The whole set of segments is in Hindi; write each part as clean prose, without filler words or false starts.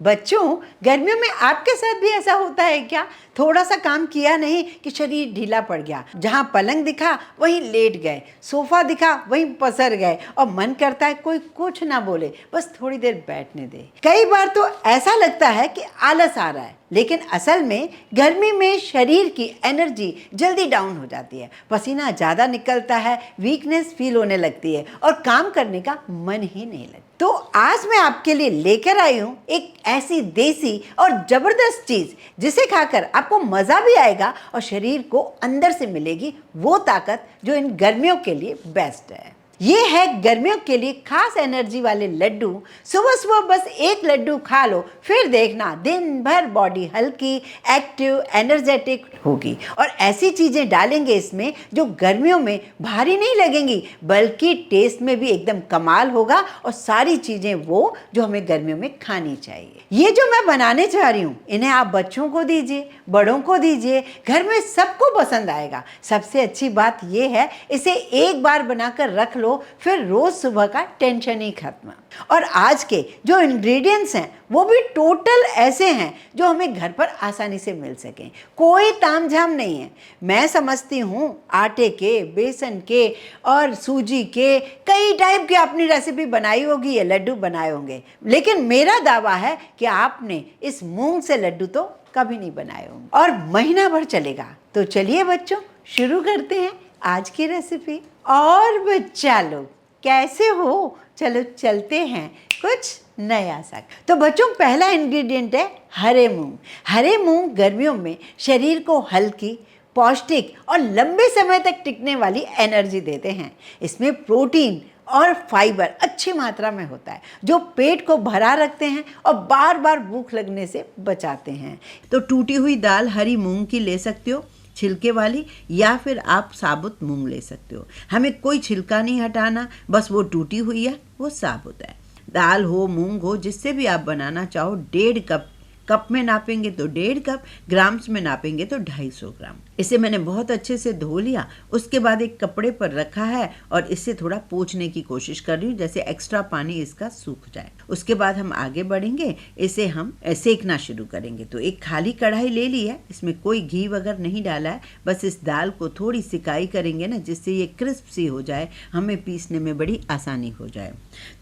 बच्चों, गर्मियों में आपके साथ भी ऐसा होता है क्या? थोड़ा सा काम किया नहीं कि शरीर ढीला पड़ गया, जहां पलंग दिखा वहीं लेट गए, सोफा दिखा वहीं पसर गए और मन करता है कोई कुछ ना बोले, बस थोड़ी देर बैठने दे। कई बार तो ऐसा लगता है कि आलस आ रहा है, लेकिन असल में गर्मी में शरीर की एनर्जी जल्दी डाउन हो जाती है, पसीना ज़्यादा निकलता है, वीकनेस फील होने लगती है और काम करने का मन ही नहीं लगता। तो आज मैं आपके लिए लेकर आई हूँ एक ऐसी देसी और ज़बरदस्त चीज़ जिसे खाकर आपको मज़ा भी आएगा और शरीर को अंदर से मिलेगी वो ताकत जो इन गर्मियों के लिए बेस्ट है। ये है गर्मियों के लिए खास एनर्जी वाले लड्डू। सुबह सुबह बस एक लड्डू खा लो, फिर देखना दिन भर बॉडी हल्की, एक्टिव, एनर्जेटिक होगी। और ऐसी चीज़ें डालेंगे इसमें जो गर्मियों में भारी नहीं लगेंगी, बल्कि टेस्ट में भी एकदम कमाल होगा और सारी चीज़ें वो जो हमें गर्मियों में खानी चाहिए। ये जो मैं बनाने जा रही हूँ, इन्हें आप बच्चों को दीजिए, बड़ों को दीजिए, घर में सबको पसंद आएगा। सबसे अच्छी बात ये है, इसे एक बार बनाकर रख लो, फिर रोज सुबह का टेंशन ही खत्म। और आज के जो इंग्रेडिएंट्स हैं वो भी टोटल ऐसे हैं जो हमें घर पर आसानी से मिल सकें, कोई तामझाम नहीं है। मैं समझती हूँ आटे के, बेसन के और सूजी के कई टाइप की अपनी रेसिपी बनाई होगी, ये लड्डू बनाए होंगे, लेकिन मेरा दावा है कि आपने इस मूंग से लड्डू तो कभी नहीं बनाए होंगे और महीना भर चलेगा। तो चलिए बच्चों, शुरू करते हैं आज की रेसिपी। और बच्चा लोग कैसे हो? चलो चलते हैं कुछ नया सा। तो बच्चों, पहला इंग्रेडिएंट है हरे मूंग। हरे मूंग गर्मियों में शरीर को हल्की, पौष्टिक और लंबे समय तक टिकने वाली एनर्जी देते हैं। इसमें प्रोटीन और फाइबर अच्छी मात्रा में होता है जो पेट को भरा रखते हैं और बार बार भूख लगने से बचाते हैं। तो टूटी हुई दाल हरी मूंग की ले सकते हो, छिलके वाली, या फिर आप साबुत मूंग ले सकते हो। हमें कोई छिलका नहीं हटाना, बस वो टूटी हुई है, वो साबुत है। दाल हो, मूंग हो, जिससे भी आप बनाना चाहो, 1.5 कप में नापेंगे तो 1.5 कप, ग्राम्स में नापेंगे तो 250 ग्राम। इसे मैंने बहुत अच्छे से धो लिया, उसके बाद एक कपड़े पर रखा है और इसे थोड़ा पोंछने की कोशिश कर रही हूँ, जैसे एक्स्ट्रा पानी इसका सूख जाए। उसके बाद हम आगे बढ़ेंगे, इसे हम सेकना शुरू करेंगे। तो एक खाली कढ़ाई ले ली है, इसमें कोई घी वगैरह नहीं डाला है, बस इस दाल को थोड़ी सिकाई करेंगे ना, जिससे ये क्रिस्प सी हो जाए, हमें पीसने में बड़ी आसानी हो जाए।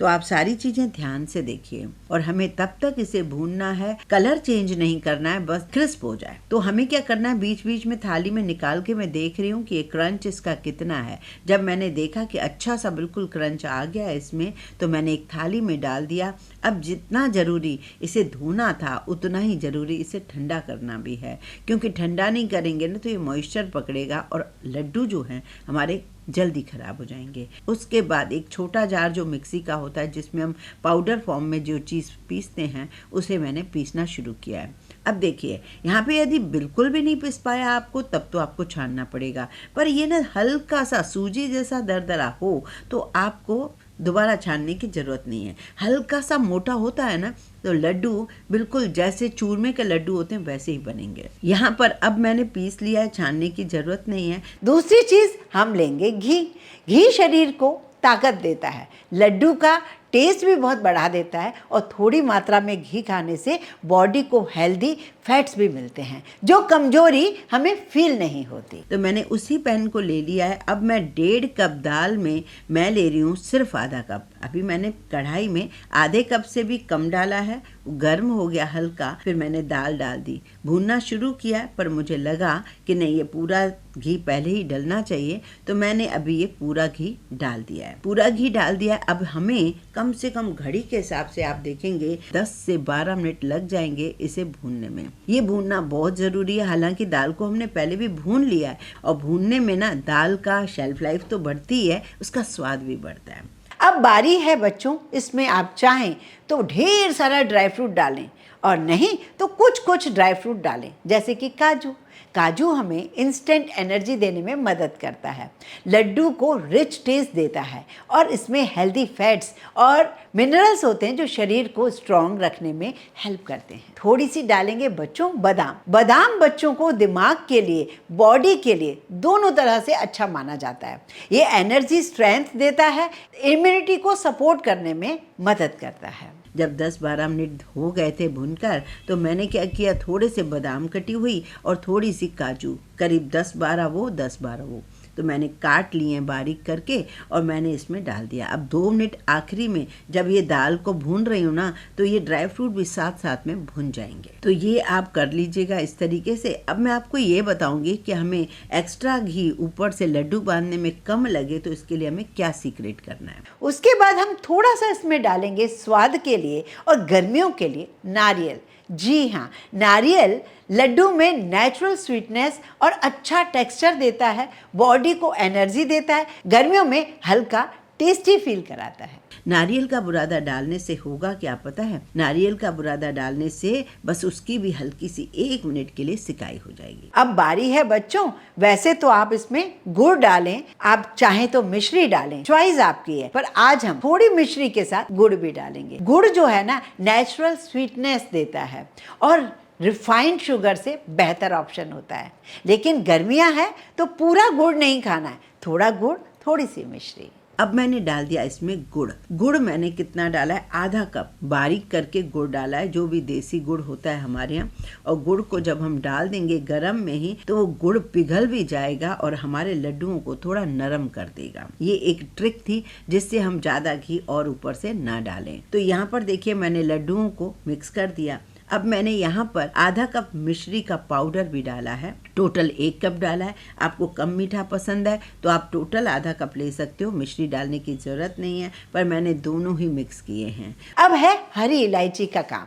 तो आप सारी चीज़ें ध्यान से देखिए और हमें तब तक इसे भूनना है, कलर चेंज नहीं करना है, बस क्रिस्प हो जाए। तो हमें क्या करना है, बीच बीच में थाली में निकाल के मैं देख रही हूँ कि ये क्रंच इसका कितना है। जब मैंने देखा कि अच्छा सा बिल्कुल क्रंच आ गया है इसमें, तो मैंने एक थाली में डाल दिया। अब जितना ज़रूरी इसे धोना था, उतना ही ज़रूरी इसे ठंडा करना भी है, क्योंकि ठंडा नहीं करेंगे ना तो ये मॉइस्चर पकड़ेगा और लड्डू जो हैं हमारे जल्दी ख़राब हो जाएंगे। उसके बाद एक छोटा जार जो मिक्सी का होता है, जिसमें हम पाउडर फॉर्म में जो चीज़ पीसते हैं, उसे मैंने पीसना शुरू किया है। अब देखिए, यहाँ पे यदि बिल्कुल भी नहीं पीस पाया आपको, तब तो आपको छानना पड़ेगा, पर ये ना हल्का सा सूजी जैसा दरदरा हो तो आपको दोबारा छानने की ज़रूरत नहीं है। हल्का सा मोटा होता है ना, तो लड्डू बिल्कुल जैसे चूरमे के लड्डू होते हैं वैसे ही बनेंगे। यहाँ पर अब मैंने पीस लिया है, छानने की ज़रूरत नहीं है। दूसरी चीज़ हम लेंगे घी। घी शरीर को ताकत देता है, लड्डू का टेस्ट भी बहुत बढ़ा देता है और थोड़ी मात्रा में घी खाने से बॉडी को हेल्दी फैट्स भी मिलते हैं, जो कमजोरी हमें फील नहीं होती। तो मैंने उसी पैन को ले लिया है। अब मैं 1.5 कप दाल में मैं ले रही हूँ सिर्फ आधा कप। अभी मैंने कढ़ाई में आधे कप से भी कम डाला है, गर्म हो गया हल्का, फिर मैंने दाल डाल दी, भूनना शुरू किया, पर मुझे लगा कि नहीं, ये पूरा घी पहले ही डलना चाहिए, तो मैंने अभी ये पूरा घी डाल दिया है। पूरा घी डाल दिया। अब हमें कम से कम घड़ी के हिसाब से आप देखेंगे 10 से 12 मिनट लग जाएंगे इसे भूनने में। ये भूनना बहुत ज़रूरी है, हालांकि दाल को हमने पहले भी भून लिया है और भूनने में ना दाल का शेल्फ लाइफ तो बढ़ती है, उसका स्वाद भी बढ़ता है। अब बारी है बच्चों, इसमें आप चाहें तो ढेर सारा ड्राई फ्रूट डालें और नहीं तो कुछ कुछ ड्राई फ्रूट डालें, जैसे कि काजू। काजू हमें इंस्टेंट एनर्जी देने में मदद करता है, लड्डू को रिच टेस्ट देता है और इसमें हेल्दी फैट्स और मिनरल्स होते हैं जो शरीर को स्ट्रॉन्ग रखने में हेल्प करते हैं। थोड़ी सी डालेंगे बच्चों बादाम। बादाम बच्चों को दिमाग के लिए, बॉडी के लिए, दोनों तरह से अच्छा माना जाता है। ये एनर्जी स्ट्रेंथ देता है, इम्यूनिटी को सपोर्ट करने में मदद करता है। जब 10-12 मिनट हो गए थे भूनकर, तो मैंने क्या किया, थोड़े से बादाम कटी हुई और थोड़ी सी काजू, करीब 10-12 वो तो मैंने काट लिए बारीक करके और मैंने इसमें डाल दिया। अब 2 मिनट आखिरी में जब ये दाल को भून रही हूँ ना, तो ये ड्राई फ्रूट भी साथ साथ में भुन जाएंगे। तो ये आप कर लीजिएगा इस तरीके से। अब मैं आपको ये बताऊंगी कि हमें एक्स्ट्रा घी ऊपर से लड्डू बांधने में कम लगे तो इसके लिए हमें क्या सीक्रेट करना है। उसके बाद हम थोड़ा सा इसमें डालेंगे स्वाद के लिए और गर्मियों के लिए नारियल। जी हाँ, नारियल लड्डू में नेचुरल स्वीटनेस और अच्छा टेक्सचर देता है, बॉडी को एनर्जी देता है, गर्मियों में हल्का टेस्टी फील कराता है। नारियल का बुरादा डालने से होगा क्या पता है? नारियल का बुरादा डालने से बस उसकी भी हल्की सी 1 मिनट के लिए सिकाई हो जाएगी। अब बारी है बच्चों, वैसे तो आप इसमें गुड़ डालें, आप चाहें तो मिश्री डालें, चॉइस आपकी है, पर आज हम थोड़ी मिश्री के साथ गुड़ भी डालेंगे। गुड़ जो है ना, नेचुरल स्वीटनेस देता है और रिफाइंड शुगर से बेहतर ऑप्शन होता है। लेकिन गर्मियां हैं तो पूरा गुड़ नहीं खाना है, थोड़ा गुड़ थोड़ी सी मिश्री। अब मैंने डाल दिया इसमें गुड़। गुड़ मैंने कितना डाला है, आधा कप बारीक करके गुड़ डाला है, जो भी देसी गुड़ होता है हमारे यहाँ। और गुड़ को जब हम डाल देंगे गरम में ही, तो वो गुड़ पिघल भी जाएगा और हमारे लड्डुओं को थोड़ा नरम कर देगा। ये एक ट्रिक थी जिससे हम ज़्यादा घी और ऊपर से ना डालें। तो यहाँ पर देखिए मैंने लड्डुओं को मिक्स कर दिया। अब मैंने यहाँ पर आधा कप मिश्री का पाउडर भी डाला है, टोटल 1 कप डाला है। आपको कम मीठा पसंद है तो आप टोटल आधा कप ले सकते हो, मिश्री डालने की ज़रूरत नहीं है, पर मैंने दोनों ही मिक्स किए हैं। अब है हरी इलायची का काम।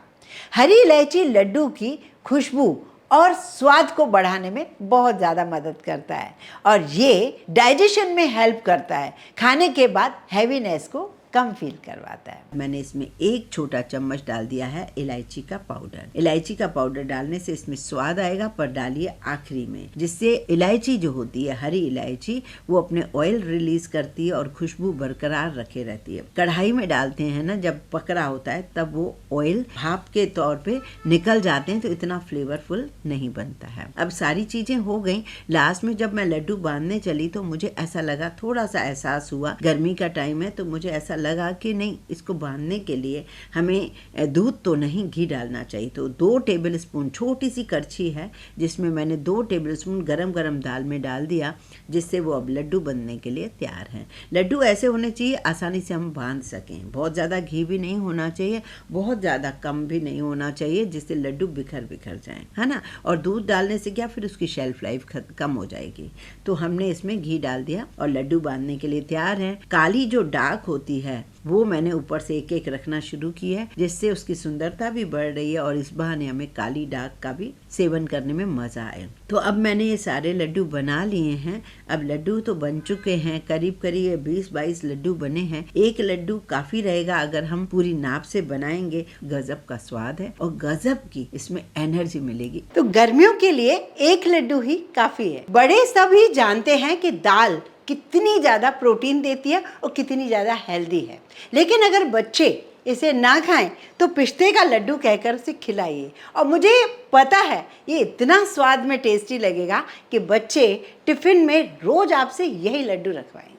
हरी इलायची लड्डू की खुशबू और स्वाद को बढ़ाने में बहुत ज़्यादा मदद करता है और ये डाइजेशन में हेल्प करता है, खाने के बाद हैवीनेस को कम फील करवाता है। मैंने इसमें 1 छोटा चम्मच डाल दिया है इलायची का पाउडर। इलायची का पाउडर डालने से इसमें स्वाद आएगा, पर डालिए आखिरी में, जिससे इलायची जो होती है, हरी इलायची, वो अपने ऑयल रिलीज करती है और खुशबू बरकरार रखे रहती है। कढ़ाई में डालते हैं ना, जब पकड़ा होता है तब वो ऑयल भाप के तौर पे निकल जाते हैं, तो इतना फ्लेवरफुल नहीं बनता है। अब सारी चीजें हो गई। लास्ट में जब मैं लड्डू बांधने चली तो मुझे ऐसा लगा, थोड़ा सा एहसास हुआ, गर्मी का टाइम है, तो मुझे ऐसा लगा कि नहीं, इसको बांधने के लिए हमें दूध तो नहीं, घी डालना चाहिए। तो 2 टेबल स्पून, छोटी सी करछी है जिसमें मैंने 2 टेबल स्पून गरम गरम दाल में डाल दिया, जिससे वो अब लड्डू बनने के लिए तैयार हैं। लड्डू ऐसे होने चाहिए आसानी से हम बांध सकें। बहुत ज़्यादा घी भी नहीं होना चाहिए, बहुत ज़्यादा कम भी नहीं होना चाहिए, जिससे लड्डू बिखर जाएं, है ना। और दूध डालने से क्या, फिर उसकी शेल्फ लाइफ कम हो जाएगी। तो हमने इसमें घी डाल दिया और लड्डू बांधने के लिए तैयार हैं। काली जो डाक होती है वो मैंने ऊपर से एक एक रखना शुरू की है, जिससे उसकी सुंदरता भी बढ़ रही है और इस बहाने हमें काली डाक का भी सेवन करने में मजा आए। तो अब मैंने ये सारे लड्डू बना लिए हैं। अब लड्डू तो बन चुके हैं, करीब करीब 20-22 लड्डू बने हैं। एक लड्डू काफी रहेगा अगर हम पूरी नाप से बनाएंगे। गजब का स्वाद है और गजब की इसमें एनर्जी मिलेगी। तो गर्मियों के लिए एक लड्डू ही काफी है। बड़े सभी जानते हैं कि दाल कितनी ज़्यादा प्रोटीन देती है और कितनी ज़्यादा हेल्दी है, लेकिन अगर बच्चे इसे ना खाएं तो पिस्ते का लड्डू कहकर उसे खिलाइए। और मुझे पता है ये इतना स्वाद में टेस्टी लगेगा कि बच्चे टिफ़िन में रोज़ आपसे यही लड्डू रखवाएंगे।